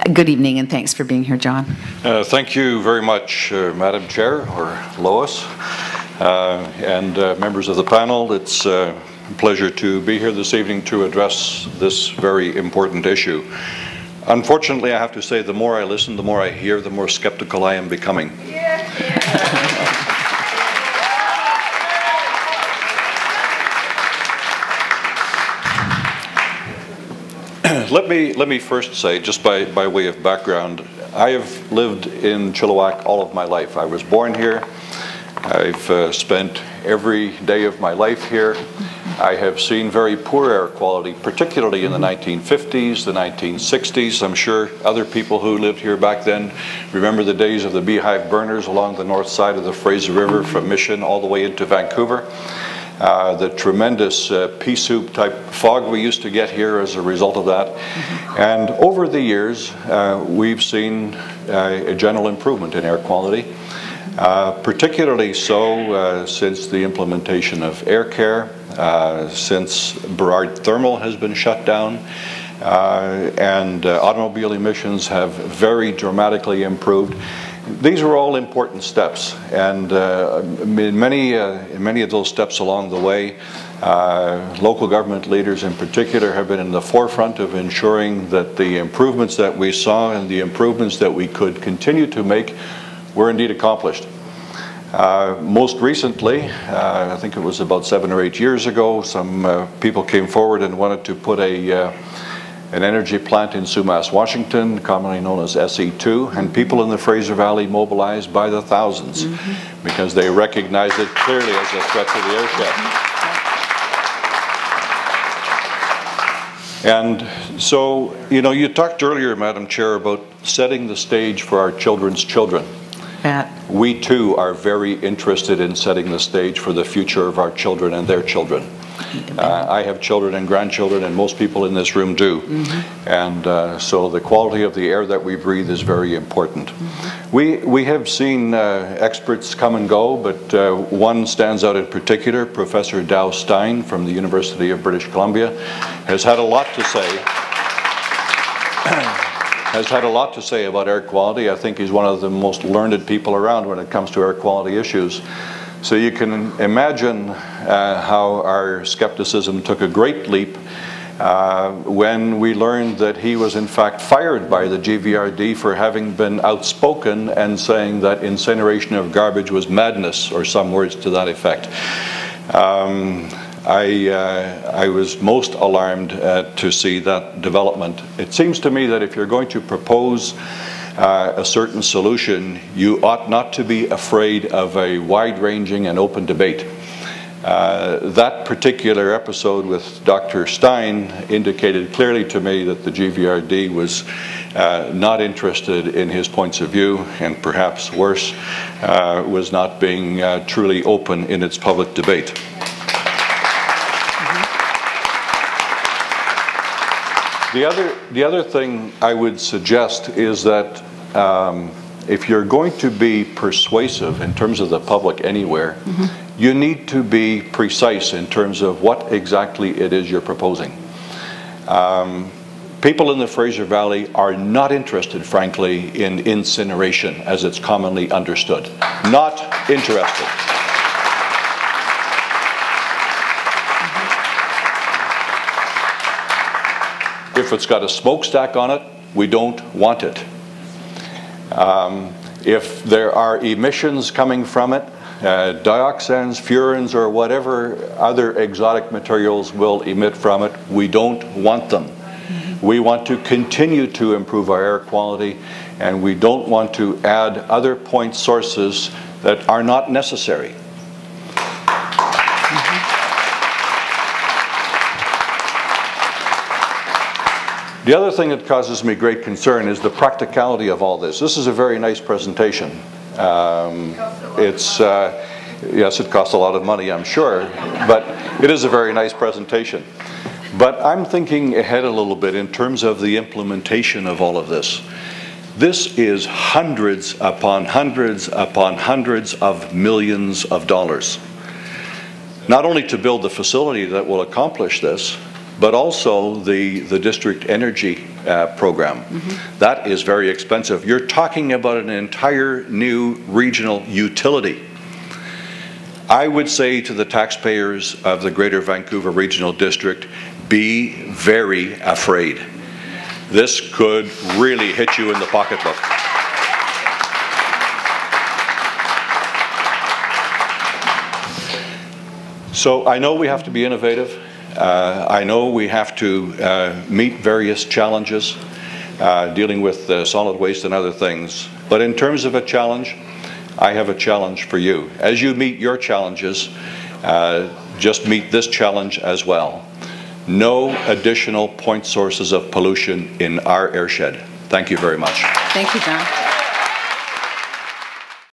Good evening, and thanks for being here, John. Thank you very much, Madam Chair, or Lois, and members of the panel. It's a pleasure to be here this evening to address this very important issue. Unfortunately, I have to say, the more I listen, the more I hear, the more skeptical I am becoming. Let me first say, just by way of background, I have lived in Chilliwack all of my life. I was born here. I've spent every day of my life here. I have seen very poor air quality, particularly in the 1950s, the 1960s. I'm sure other people who lived here back then remember the days of the beehive burners along the north side of the Fraser River from Mission all the way into Vancouver. The tremendous pea soup type fog we used to get here as a result of that. And over the years, we've seen a general improvement in air quality, particularly so since the implementation of air care, since Burrard Thermal has been shut down, and automobile emissions have very dramatically improved. These are all important steps, and in many of those steps along the way, local government leaders in particular have been in the forefront of ensuring that the improvements that we saw and the improvements that we could continue to make were indeed accomplished. Most recently, I think it was about 7 or 8 years ago, some people came forward and wanted to put an energy plant in Sumas, Washington, commonly known as SE2, and people in the Fraser Valley mobilized by the thousands because they recognized it clearly as a threat to the airshed. And so, you know, you talked earlier, Madam Chair, about setting the stage for our children's children. We too are very interested in setting the stage for the future of our children and their children. I have children and grandchildren, and most people in this room do. And so the quality of the air that we breathe is very important. We have seen experts come and go, but one stands out in particular. Professor Dow Stein from the University of British Columbia has had a lot to say. About air quality. I think he's one of the most learned people around when it comes to air quality issues. So you can imagine how our skepticism took a great leap when we learned that he was in fact fired by the GVRD for having been outspoken and saying that incineration of garbage was madness, or some words to that effect. I was most alarmed to see that development. It seems to me that if you're going to propose a certain solution, you ought not to be afraid of a wide-ranging and open debate. That particular episode with Dr. Stein indicated clearly to me that the GVRD was not interested in his points of view, and perhaps worse, was not being truly open in its public debate. The other thing I would suggest is that if you're going to be persuasive in terms of the public anywhere, you need to be precise in terms of what exactly it is you're proposing. People in the Fraser Valley are not interested, frankly, in incineration as it's commonly understood. Not interested. If it's got a smokestack on it, we don't want it. If there are emissions coming from it, dioxins, furans, or whatever other exotic materials will emit from it, we don't want them. We want to continue to improve our air quality, and we don't want to add other point sources that are not necessary. The other thing that causes me great concern is the practicality of all this. This is a very nice presentation. Yes, it costs a lot of money, I'm sure, but it is a very nice presentation. But I'm thinking ahead a little bit in terms of the implementation of all of this. This is hundreds upon hundreds upon hundreds of millions of dollars. Not only to build the facility that will accomplish this, but also the district energy program. That is very expensive. You're talking about an entire new regional utility. I would say to the taxpayers of the Greater Vancouver Regional District, be very afraid. This could really hit you in the pocketbook. So I know we have to be innovative. I know we have to meet various challenges, dealing with solid waste and other things. But in terms of a challenge, I have a challenge for you. As you meet your challenges, just meet this challenge as well. No additional point sources of pollution in our airshed. Thank you very much. Thank you, John.